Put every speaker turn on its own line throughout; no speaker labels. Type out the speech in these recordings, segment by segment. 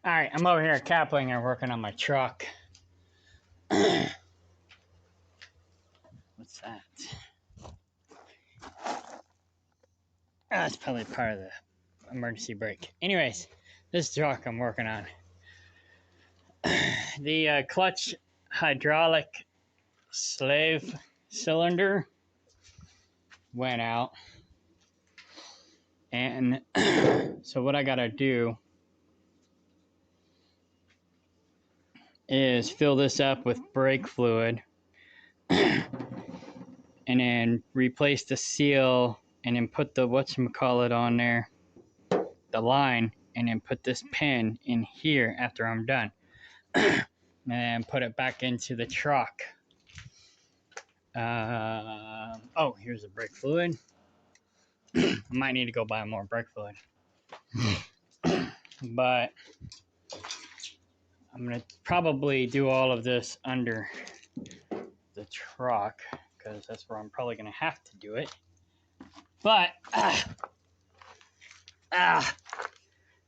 All right, I'm over here at Kaplinger working on my truck. What's that? That's probably part of the emergency brake. Anyways, this truck I'm working on. The clutch hydraulic slave cylinder went out. And so what I gotta do is fill this up with brake fluid and then replace the seal and then put the whatchamacallit on there, the line, and then put this pin in here after I'm done. And put it back into the truck. Oh, here's the brake fluid. I might need to go buy more brake fluid. But I'm going to probably do all of this under the truck because that's where I'm probably going to have to do it. But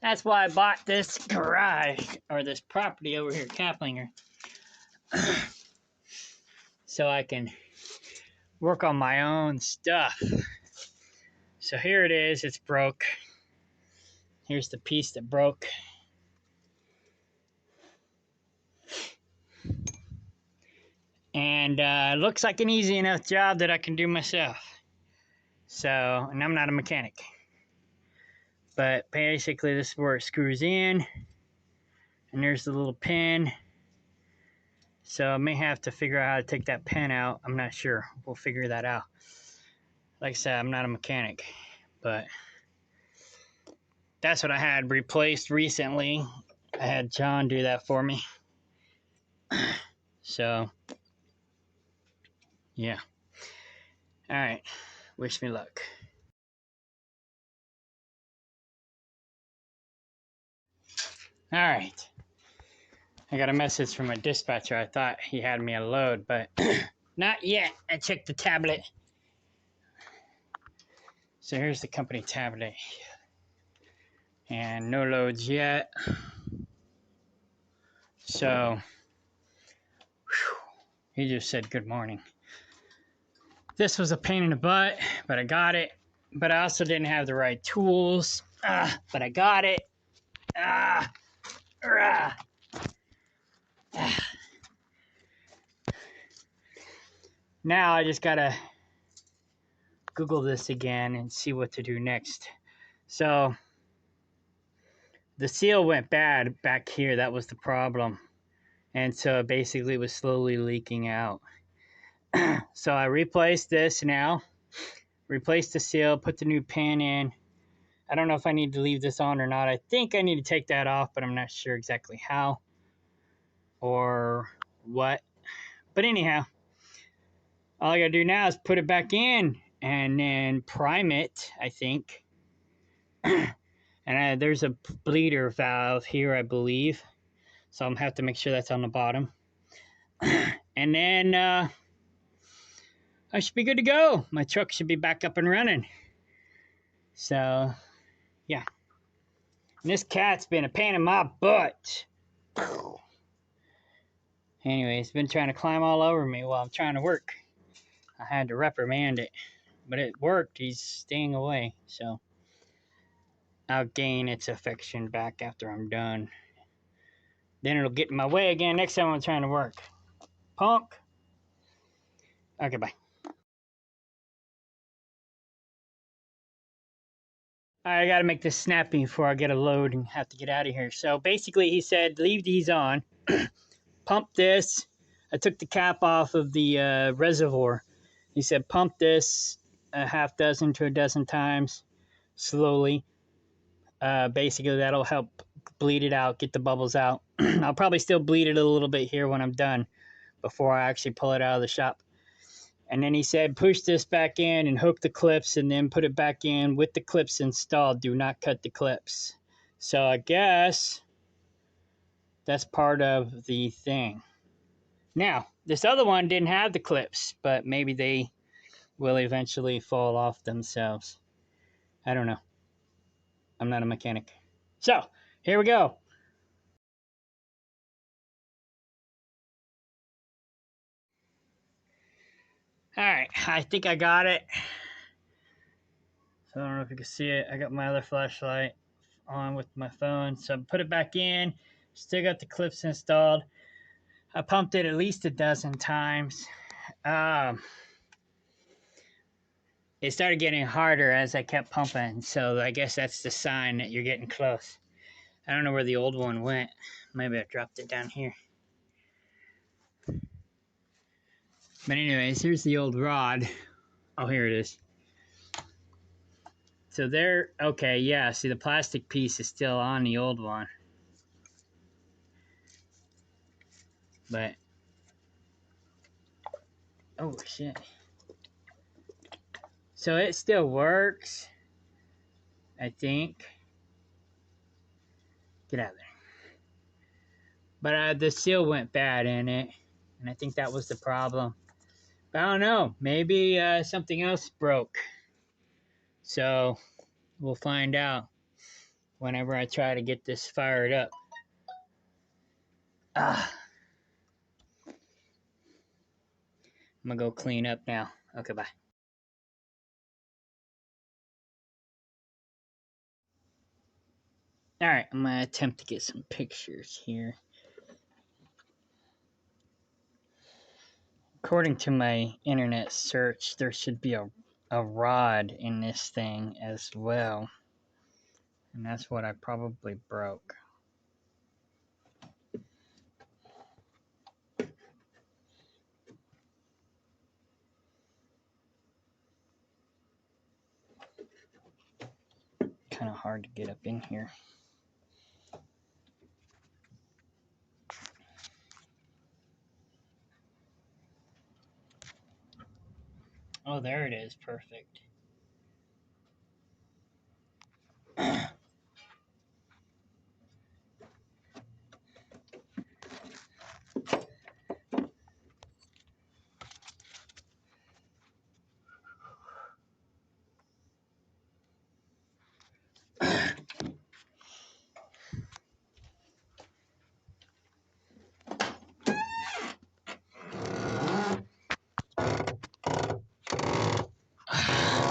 that's why I bought this garage or this property over here, Kaplinger, so I can work on my own stuff. So here it is. It's broke. Here's the piece that broke. And looks like an easy enough job that I can do myself. So, and I'm not a mechanic. But basically this is where it screws in. And there's the little pin. So I may have to figure out how to take that pin out. I'm not sure. We'll figure that out. Like I said, I'm not a mechanic. But that's what I had replaced recently. I had John do that for me. So, yeah. All right. Wish me luck. All right. I got a message from my dispatcher. I thought he had me a load, but not yet. I checked the tablet. So here's the company tablet. And no loads yet. So, he just said good morning. This was a pain in the butt, but I got it. But I also didn't have the right tools. But I got it. Now I just gotta Google this again and see what to do next. So the seal went bad back here. That was the problem. And so basically it was slowly leaking out. So I replaced this now. Replaced the seal, put the new pin in. I don't know if I need to leave this on or not. I think I need to take that off, but I'm not sure exactly how or what. But anyhow, all I gotta do now is put it back in and then prime it, I think. And there's a bleeder valve here, I believe. So I'm gonna have to make sure that's on the bottom. And then I should be good to go. My truck should be back up and running. So, yeah. And this cat's been a pain in my butt. Anyway, it's been trying to climb all over me while I'm trying to work. I had to reprimand it, but it worked. He's staying away, so I'll gain its affection back after I'm done. Then it'll get in my way again next time I'm trying to work. Punk. Okay, bye. I gotta make this snappy before I get a load and have to get out of here. So basically he said, leave these on, pump this. I took the cap off of the reservoir. He said, pump this a half dozen to a dozen times slowly. Basically that'll help bleed it out, get the bubbles out. I'll probably still bleed it a little bit here when I'm done before I actually pull it out of the shop. And then he said, push this back in and hook the clips and then put it back in with the clips installed. Do not cut the clips. So I guess that's part of the thing. Now, this other one didn't have the clips, but maybe they will eventually fall off themselves. I don't know. I'm not a mechanic. So, here we go. All right, I think I got it. So I don't know if you can see it. I got my other flashlight on with my phone. So I put it back in. Still got the clips installed. I pumped it at least a dozen times. Um, it started getting harder as I kept pumping. So I guess that's the sign that you're getting close. I don't know where the old one went. Maybe I dropped it down here. But anyways, here's the old rod. Oh, here it is. So there, okay, yeah, see the plastic piece is still on the old one. But, oh shit. So it still works, I think. Get out of there. But the seal went bad in it, and I think that was the problem. But I don't know, maybe something else broke. So we'll find out whenever I try to get this fired up. I'm gonna go clean up now. Okay, bye. All right, I'm gonna attempt to get some pictures here. According to my internet search, there should be a rod in this thing as well. And that's what I probably broke. Kind of hard to get up in here. Oh, there it is. Perfect.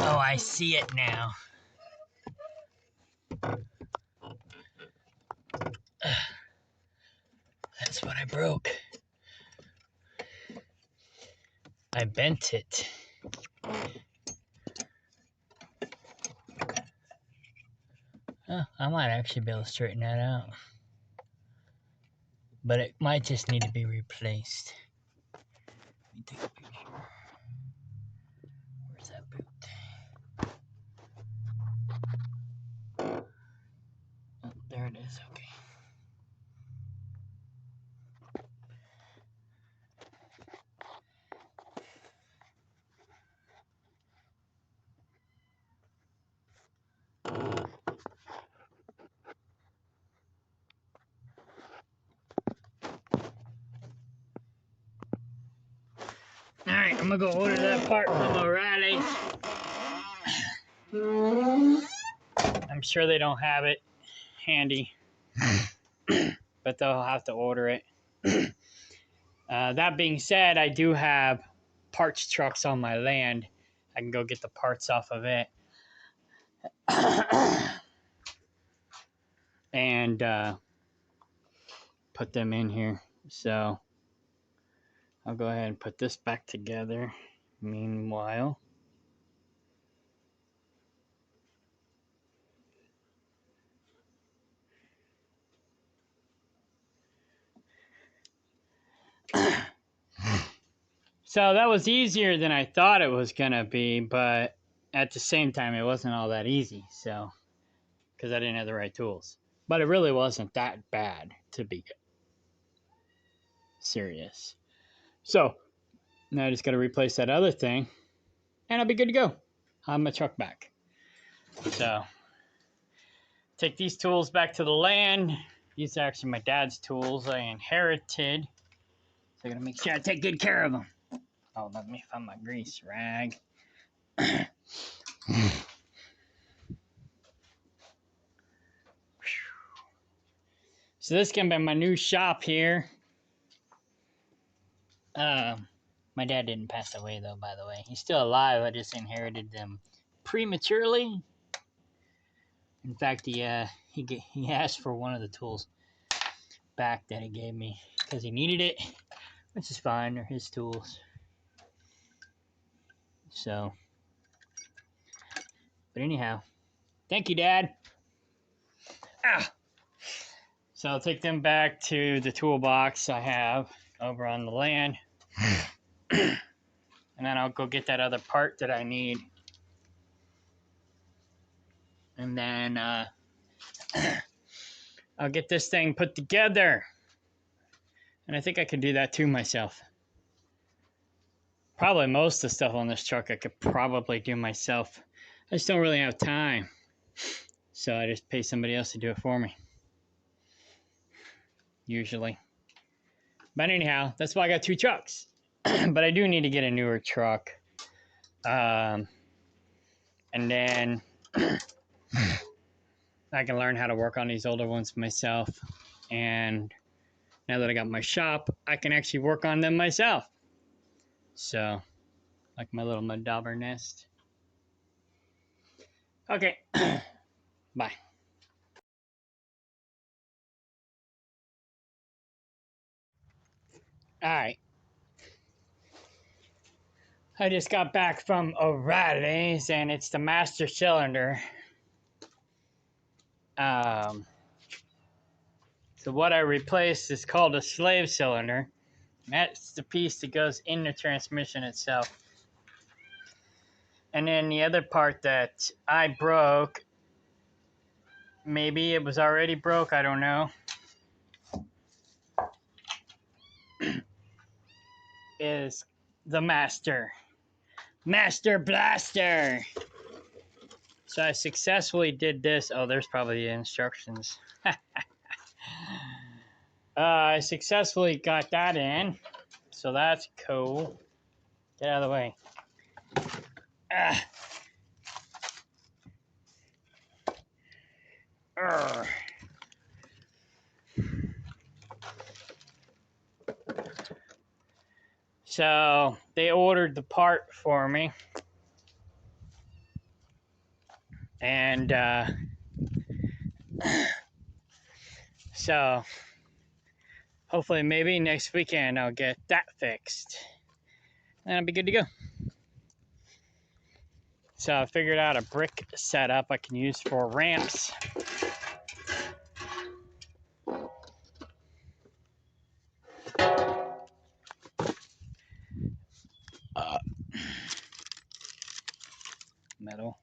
Oh, I see it now. That's what I broke. I bent it. Oh, I might actually be able to straighten that out. But it might just need to be replaced. Let me take a picture. Where's that boot? Oh, there it is. Okay. Alright, I'm gonna go order that part from O'Reilly. I'm sure they don't have it handy, but they'll have to order it. That being said, I do have parts trucks on my land. I can go get the parts off of it. And put them in here. So I'll go ahead and put this back together. Meanwhile, so that was easier than I thought it was gonna be, but at the same time, it wasn't all that easy. So, because I didn't have the right tools, but it really wasn't that bad to be serious. So now I just got to replace that other thing, and I'll be good to go. I'll have my truck back. So take these tools back to the land. These are actually my dad's tools I inherited. So I gotta make sure I take good care of them. Oh, let me find my grease rag. So this can be my new shop here. My dad didn't pass away though, by the way. He's still alive. I just inherited them prematurely. In fact, he asked for one of the tools back that he gave me because he needed it, which is fine. They're his tools. So, but anyhow, thank you, Dad. Ah. So I'll take them back to the toolbox I have over on the land. And then I'll go get that other part that I need. And then I'll get this thing put together. And I think I could do that too myself. Probably most of the stuff on this truck I could probably do myself. I just don't really have time. So I just pay somebody else to do it for me. Usually. But anyhow, that's why I got 2 trucks. But I do need to get a newer truck. And then I can learn how to work on these older ones myself. And now that I got my shop, I can actually work on them myself. So, like my little mud dauber nest. Okay. Bye. All right. I just got back from O'Reilly's, and it's the master cylinder. So what I replaced is called a slave cylinder. That's the piece that goes in the transmission itself. And then the other part that I broke, maybe it was already broke, I don't know, is the master blaster. So I successfully did this. Oh, there's probably the instructions. I successfully got that in. So that's cool. Get out of the way. Ah. Urgh. So they ordered the part for me. And so hopefully maybe next weekend I'll get that fixed. And I'll be good to go. So I figured out a brick setup I can use for ramps. Metal.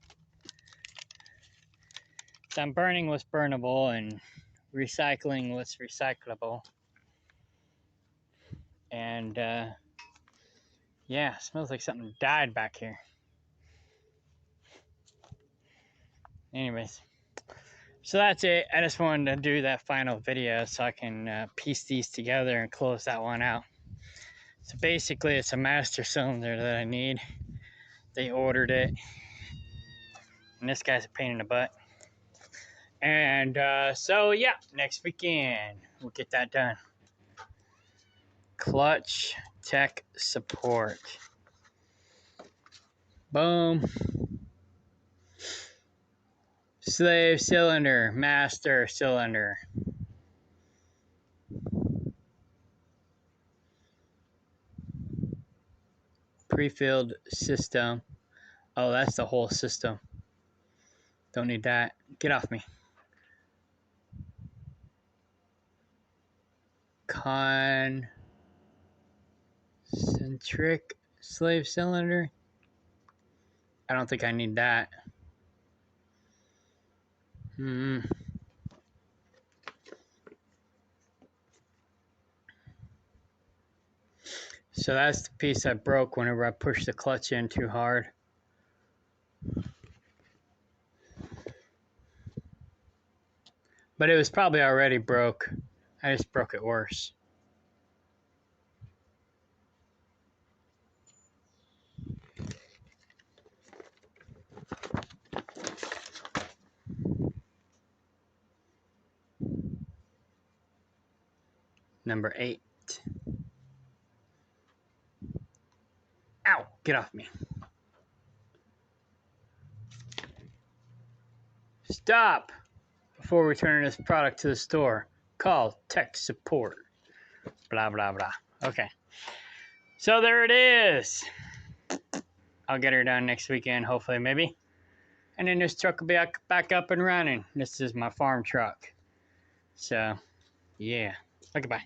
So I'm burning what's burnable and recycling what's recyclable. And yeah, it smells like something died back here. Anyways, so that's it. I just wanted to do that final video so I can piece these together and close that one out. So basically it's a master cylinder that I need. They ordered it. And this guy's a pain in the butt. And so yeah, next weekend we'll get that done. Clutch tech support. Boom. Slave cylinder, master cylinder. Pre-filled system. Oh, that's the whole system. Don't need that. Get off me. Concentric slave cylinder. I don't think I need that. So that's the piece I broke whenever I pushed the clutch in too hard. But it was probably already broke. I just broke it worse. Number 8. Get off me. Stop! Before returning this product to the store, call tech support. Blah, blah, blah. Okay. So there it is. I'll get her done next weekend, hopefully, maybe. And then this truck will be back up and running. This is my farm truck. So, yeah. Okay, bye.